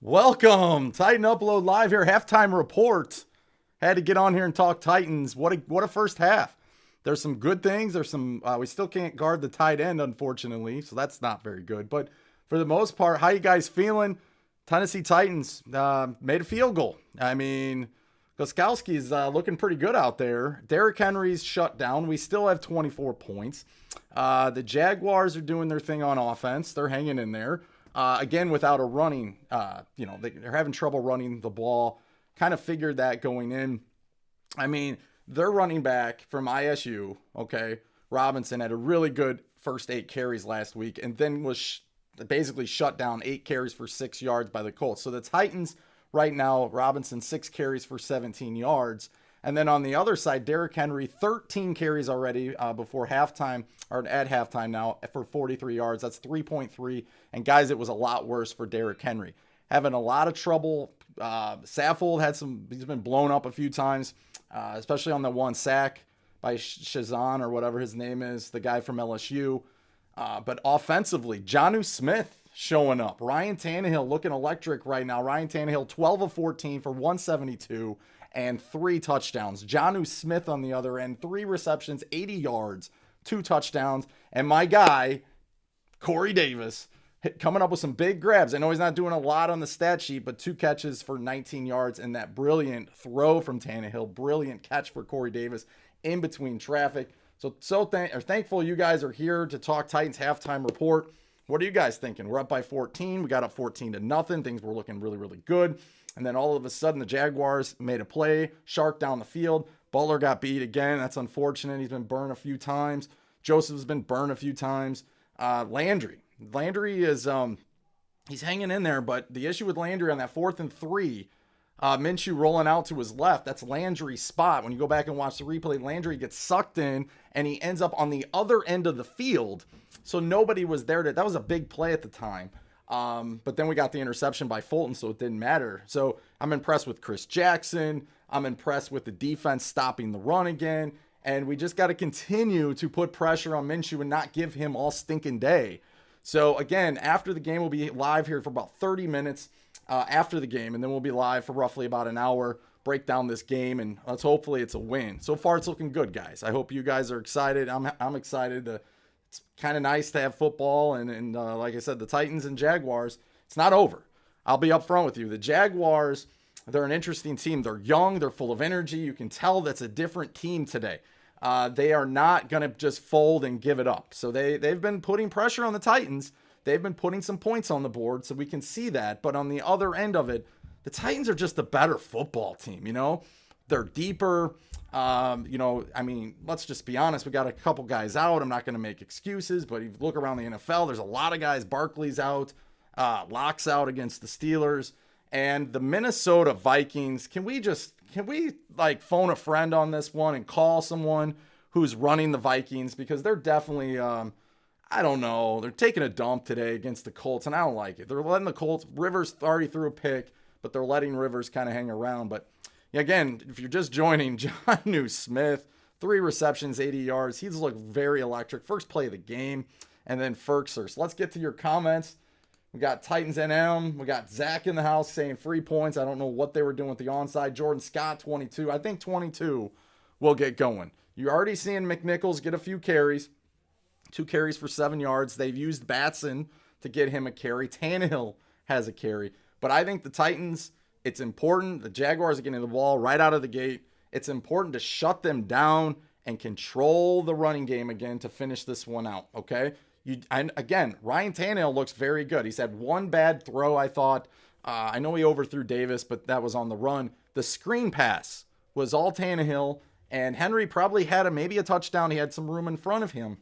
Welcome, Titan Upload Live here, halftime report. Had to get on here and talk Titans. What a first half. There's some good things. There's some we still can't guard the tight end, unfortunately, so that's not very good. But for the most part, how you guys feeling? Tennessee Titans made a field goal. I mean, Gostkowski's looking pretty good out there. Derrick Henry's shut down. We still have 24 points. The Jaguars are doing their thing on offense. They're hanging in there. Again, without a running, they're having trouble running the ball. Kind of figured that going in. I mean, their running back from ISU, Robinson, had a really good first 8 carries last week and then was basically shut down 8 carries for 6 yards by the Colts. So the Titans right now, Robinson 6 carries for 17 yards. And then on the other side, Derrick Henry, 13 carries already before halftime, or at halftime now, for 43 yards. That's 3.3. And guys, it was a lot worse for Derrick Henry. Having a lot of trouble. Saffold he's been blown up a few times, especially on the one sack by Shazan or whatever his name is, the guy from LSU. But offensively, Jonnu Smith showing up. Ryan Tannehill looking electric right now. Ryan Tannehill, 12 of 14 for 172 and 3 touchdowns. Jonnu Smith on the other end, 3 receptions, 80 yards, 2 touchdowns. And my guy, Corey Davis, coming up with some big grabs. I know he's not doing a lot on the stat sheet, but 2 catches for 19 yards and that brilliant throw from Tannehill. Brilliant catch for Corey Davis in between traffic. So thankful you guys are here to talk Titans halftime report. What are you guys thinking? We're up by 14. We got up 14-0. Things were looking really, really good. And then all of a sudden, the Jaguars made a play. Shark down the field. Butler got beat again. That's unfortunate. He's been burned a few times. Joseph's been burned a few times. Landry is he's hanging in there, but the issue with Landry on that 4th and 3, Minshew rolling out to his left, that's Landry's spot. When you go back and watch the replay, Landry gets sucked in and he ends up on the other end of the field. So nobody was there. That was a big play at the time. But then we got the interception by Fulton, so it didn't matter. So I'm impressed with Chris Jackson. I'm impressed with the defense stopping the run again. And we just got to continue to put pressure on Minshew and not give him all stinking day. So again, after the game, we'll be live here for about 30 minutes after the game. And then we'll be live for roughly about an hour, break down this game, and hopefully it's a win. So far, it's looking good, guys. I hope you guys are excited. I'm excited. It's kind of nice to have football. And like I said, the Titans and Jaguars, it's not over. I'll be upfront with you. The Jaguars, they're an interesting team. They're young. They're full of energy. You can tell that's a different team today. They are not going to just fold and give it up. So they've been putting pressure on the Titans. They've been putting some points on the board, so we can see that. But on the other end of it, the Titans are just a better football team, They're deeper. Let's just be honest. We got a couple guys out. I'm not going to make excuses, but if you look around the NFL, there's a lot of guys. Barkley's out. Locke's out against the Steelers. And the Minnesota Vikings, can we phone a friend on this one and call someone who's running the Vikings? Because they're definitely, I don't know, they're taking a dump today against the Colts, and I don't like it. They're letting the Colts, Rivers already threw a pick, but they're letting Rivers kind of hang around. But again, if you're just joining, Jonnu Smith, 3 receptions, 80 yards. He's looked very electric. First play of the game, and then Ferkser. So let's get to your comments. We got Titans NM. We got Zach in the house saying 3 points. I don't know what they were doing with the onside. Jordan Scott, 22. I think 22 will get going. You're already seeing McNichols get a few carries. 2 carries for 7 yards. They've used Batson to get him a carry. Tannehill has a carry. But I think the Titans, it's important. The Jaguars are getting the ball right out of the gate. It's important to shut them down and control the running game again to finish this one out, okay? Again, Ryan Tannehill looks very good. He's had one bad throw, I thought. I know he overthrew Davis, but that was on the run. The screen pass was all Tannehill, and Henry probably had maybe a touchdown. He had some room in front of him.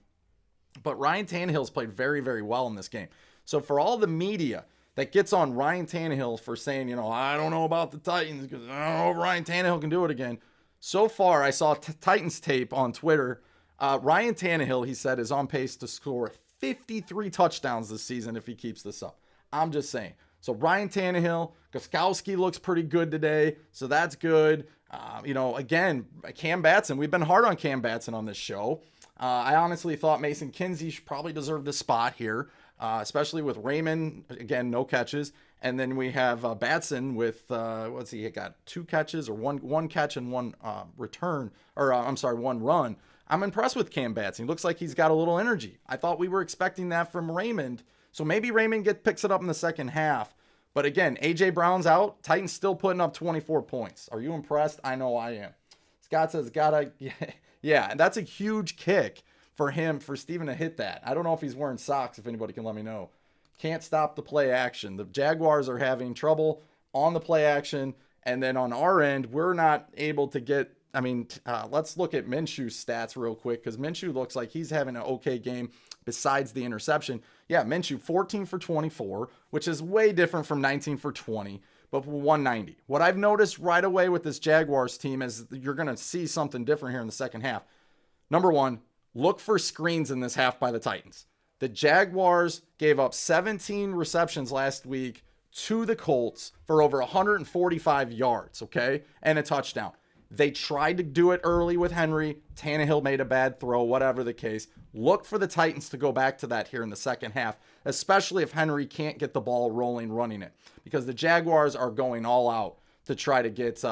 But Ryan Tannehill's played very, very well in this game. So for all the media that gets on Ryan Tannehill for saying, I don't know about the Titans because I don't know if Ryan Tannehill can do it again. So far, I saw Titans tape on Twitter. Ryan Tannehill, he said, is on pace to score 53 touchdowns this season if he keeps this up. I'm just saying. So Ryan Tannehill, Gostkowski looks pretty good today, so that's good. Again, Cam Batson, we've been hard on Cam Batson on this show. I honestly thought Mason Kinsey should probably deserve this spot here. especially with Raymond, again, no catches. And then we have Batson with, what's he got, 2 catches or one catch and one return, or one run. I'm impressed with Cam Batson. He looks like he's got a little energy. I thought we were expecting that from Raymond. So maybe Raymond picks it up in the second half. But again, A.J. Brown's out. Titans still putting up 24 points. Are you impressed? I know I am. Scott says, yeah, and that's a huge kick for Steven to hit that. I don't know if he's wearing socks, if anybody can let me know. Can't stop the play action. The Jaguars are having trouble on the play action. And then on our end, we're not able to get, let's look at Minshew stats real quick, because Minshew looks like he's having an okay game besides the interception. Yeah, Minshew 14 for 24, which is way different from 19 for 20, but 190. What I've noticed right away with this Jaguars team is you're going to see something different here in the second half. Number one, look for screens in this half by the Titans. The Jaguars gave up 17 receptions last week to the Colts for over 145 yards, okay, and a touchdown. They tried to do it early with Henry. Tannehill made a bad throw, whatever the case. Look for the Titans to go back to that here in the second half, especially if Henry can't get the ball rolling, running it, because the Jaguars are going all out to try to get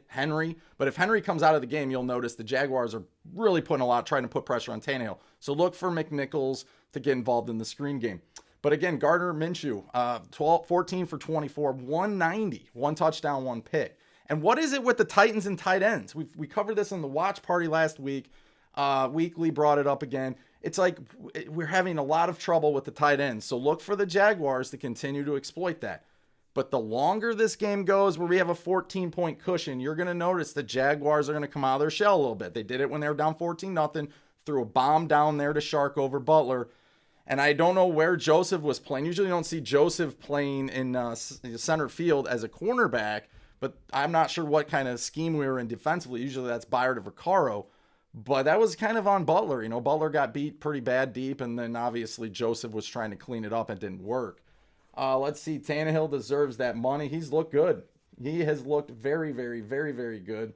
Henry. But if Henry comes out of the game, you'll notice the Jaguars are really trying to put pressure on Tannehill. So look for McNichols to get involved in the screen game. But again, Gardner Minshew, 14 for 24, 190, 1 touchdown, 1 pick. And what is it with the Titans and tight ends? We covered this on the watch party last week. Weekly brought it up again. It's like we're having a lot of trouble with the tight ends. So look for the Jaguars to continue to exploit that. But the longer this game goes, where we have a 14-point cushion, you're going to notice the Jaguars are going to come out of their shell a little bit. They did it when they were down 14-0, threw a bomb down there to Shark over Butler. And I don't know where Joseph was playing. Usually you don't see Joseph playing in center field as a cornerback, but I'm not sure what kind of scheme we were in defensively. Usually that's Byard to Vaccaro. But that was kind of on Butler. You know, Butler got beat pretty bad deep, and then obviously Joseph was trying to clean it up and it didn't work. Let's see. Tannehill deserves that money. He's looked good. He has looked very, very, very, very good.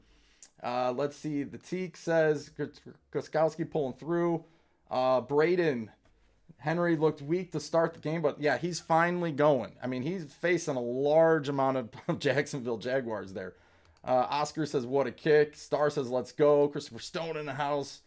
Let's see. The Teak says Gostkowski pulling through. Braden Henry looked weak to start the game, but yeah, he's finally going. I mean, he's facing a large amount of Jacksonville Jaguars there. Oscar says, what a kick. Star says, let's go. Christopher Stone in the house.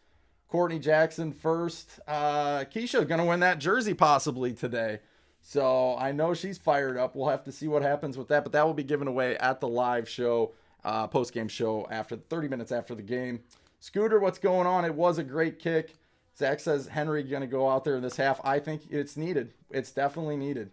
Courtney Jackson first. Keisha's going to win that jersey possibly today. So I know she's fired up. We'll have to see what happens with that, but that will be given away at the live show, post-game show after 30 minutes after the game. Scooter, what's going on? It was a great kick. Zach says Henry going to go out there in this half. I think it's needed. It's definitely needed.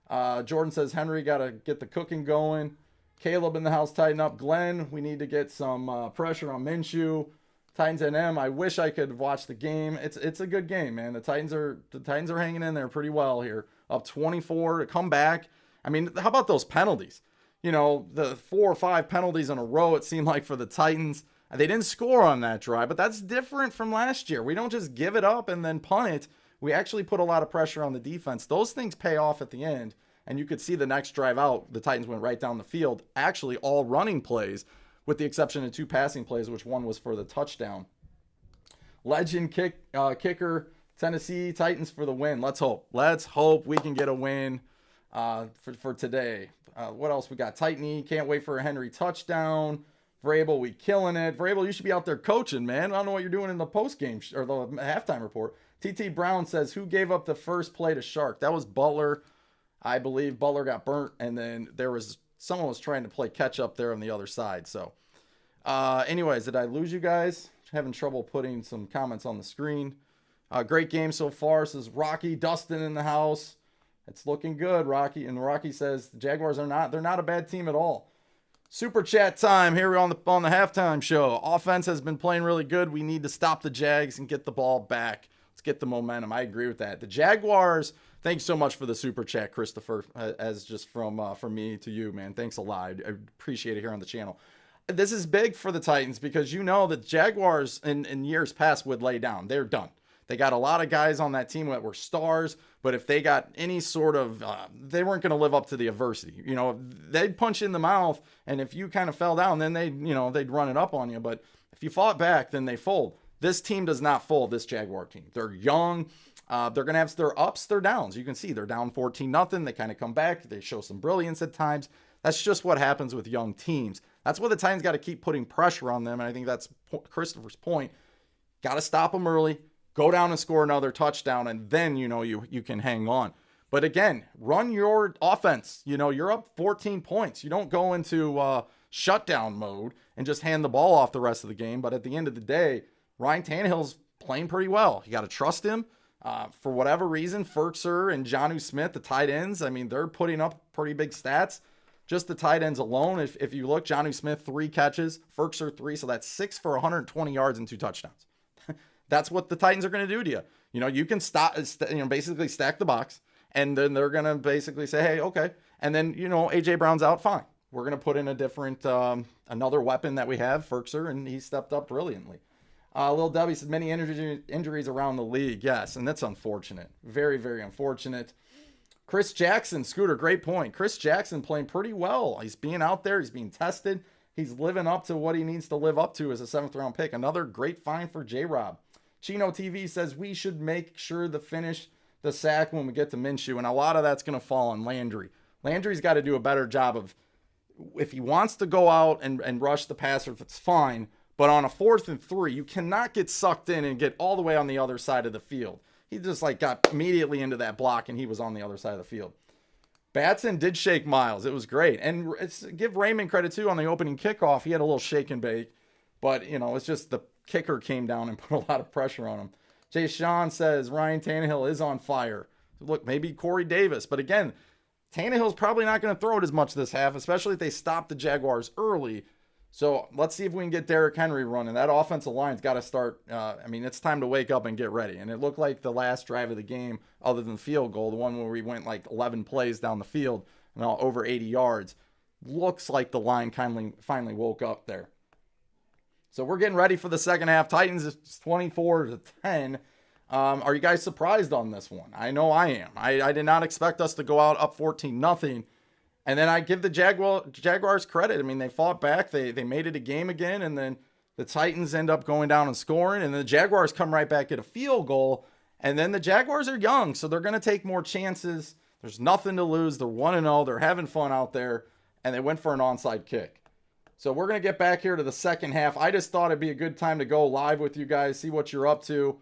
Jordan says Henry got to get the cooking going. Caleb in the house, tighten up. Glenn, we need to get some pressure on Minshew. Titans NM, I wish I could watch the game. It's a good game, man. The Titans are hanging in there pretty well here. Up 24 to come back. I mean, how about those penalties? You know, the 4 or 5 penalties in a row, it seemed like, for the Titans. They didn't score on that drive, but that's different from last year. We don't just give it up and then punt it. We actually put a lot of pressure on the defense. Those things pay off at the end, and you could see the next drive out, the Titans went right down the field, actually all running plays, with the exception of 2 passing plays, which one was for the touchdown. Legend kicker, Tennessee Titans for the win. Let's hope. Let's hope we can get a win for today. What else we got? Titany, can't wait for a Henry touchdown. Vrabel, we killing it. Vrabel, you should be out there coaching, man. I don't know what you're doing in the postgame or the halftime report. TT Brown says, who gave up the first play to Shark? That was Butler. I believe Butler got burnt, and then someone was trying to play catch up there on the other side. So, anyways, did I lose you guys? Having trouble putting some comments on the screen. Great game so far, says Rocky. Dustin in the house. It's looking good, Rocky. And Rocky says the Jaguars they're not a bad team at all. Super chat time here on the halftime show. Offense has been playing really good. We need to stop the Jags and get the ball back. Let's get the momentum. I agree with that. The Jaguars, thanks so much for the super chat, Christopher, as just from me to you, man. Thanks a lot. I appreciate it here on the channel. This is big for the Titans because you know the Jaguars in years past would lay down. They're done. They got a lot of guys on that team that were stars, but if they got any sort of, they weren't going to live up to the adversity. You know, they'd punch you in the mouth, and if you kind of fell down, then they'd run it up on you. But if you fought back, then they fold. This team does not fold, this Jaguar team. They're young. They're going to have their ups, their downs. You can see they're down 14-0. They kind of come back. They show some brilliance at times. That's just what happens with young teams. That's why the Titans got to keep putting pressure on them. And I think that's Christopher's point. Got to stop them early, go down and score another touchdown, and then, you can hang on. But again, run your offense. You're up 14 points. You don't go into shutdown mode and just hand the ball off the rest of the game. But at the end of the day, Ryan Tannehill's playing pretty well. You got to trust him. For whatever reason, Ferkser and Jonnu Smith, the tight ends, they're putting up pretty big stats. Just the tight ends alone. If you look, Jonnu Smith, 3 catches, Ferkser 3. So that's 6 for 120 yards and 2 touchdowns. That's what the Titans are going to do to you. You can basically stack the box, and then they're going to basically say, hey, okay. And then, A.J. Brown's out, fine. We're going to put in a different, another weapon that we have, Ferkser, and he stepped up brilliantly. Lil Debbie says, many injuries around the league. Yes, and that's unfortunate. Very, very unfortunate. Chris Jackson, Scooter, great point. Chris Jackson playing pretty well. He's being out there. He's being tested. He's living up to what he needs to live up to as a 7th-round pick. Another great find for J-Rob. Chino TV says, we should make sure to finish the sack when we get to Minshew, and a lot of that's going to fall on Landry. Landry's got to do a better job of, if he wants to go out and rush the passer, it's fine. But on a 4th and 3, you cannot get sucked in and get all the way on the other side of the field. He just got immediately into that block, and he was on the other side of the field. Batson did shake Miles. It was great. And give Raymond credit, too, on the opening kickoff. He had a little shake and bake. But, it's just the kicker came down and put a lot of pressure on him. Jay Sean says, Ryan Tannehill is on fire. Look, maybe Corey Davis. But again, Tannehill's probably not going to throw it as much this half, especially if they stop the Jaguars early. So let's see if we can get Derrick Henry running. That offensive line's got to start. It's time to wake up and get ready. And it looked like the last drive of the game, other than the field goal, the one where we went 11 plays down the field and over 80 yards, looks like the line finally woke up there. So we're getting ready for the second half. Titans is 24-10. Are you guys surprised on this one? I know I am. I did not expect us to go out up 14-0. And then I give the Jaguars credit. They fought back. They made it a game again. And then the Titans end up going down and scoring. And the Jaguars come right back at a field goal. And then the Jaguars are young, so they're going to take more chances. There's nothing to lose. They're 1-0. They're having fun out there. And they went for an onside kick. So we're going to get back here to the second half. I just thought it'd be a good time to go live with you guys, see what you're up to.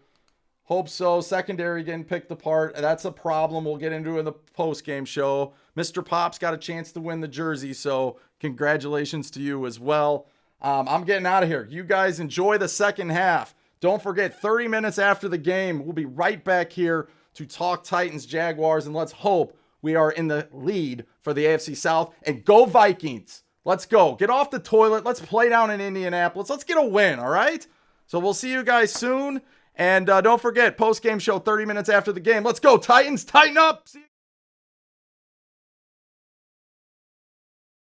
Hope so. Secondary getting picked apart. That's a problem. We'll get into it in the post-game show. Mr. Pop's got a chance to win the jersey, so congratulations to you as well. I'm getting out of here. You guys enjoy the second half. Don't forget, 30 minutes after the game, we'll be right back here to talk Titans, Jaguars, and let's hope we are in the lead for the AFC South. And go Vikings. Let's go. Get off the toilet. Let's play down in Indianapolis. Let's get a win, all right? So we'll see you guys soon. And don't forget, post-game show 30 minutes after the game. Let's go, Titans. Tighten up. See you.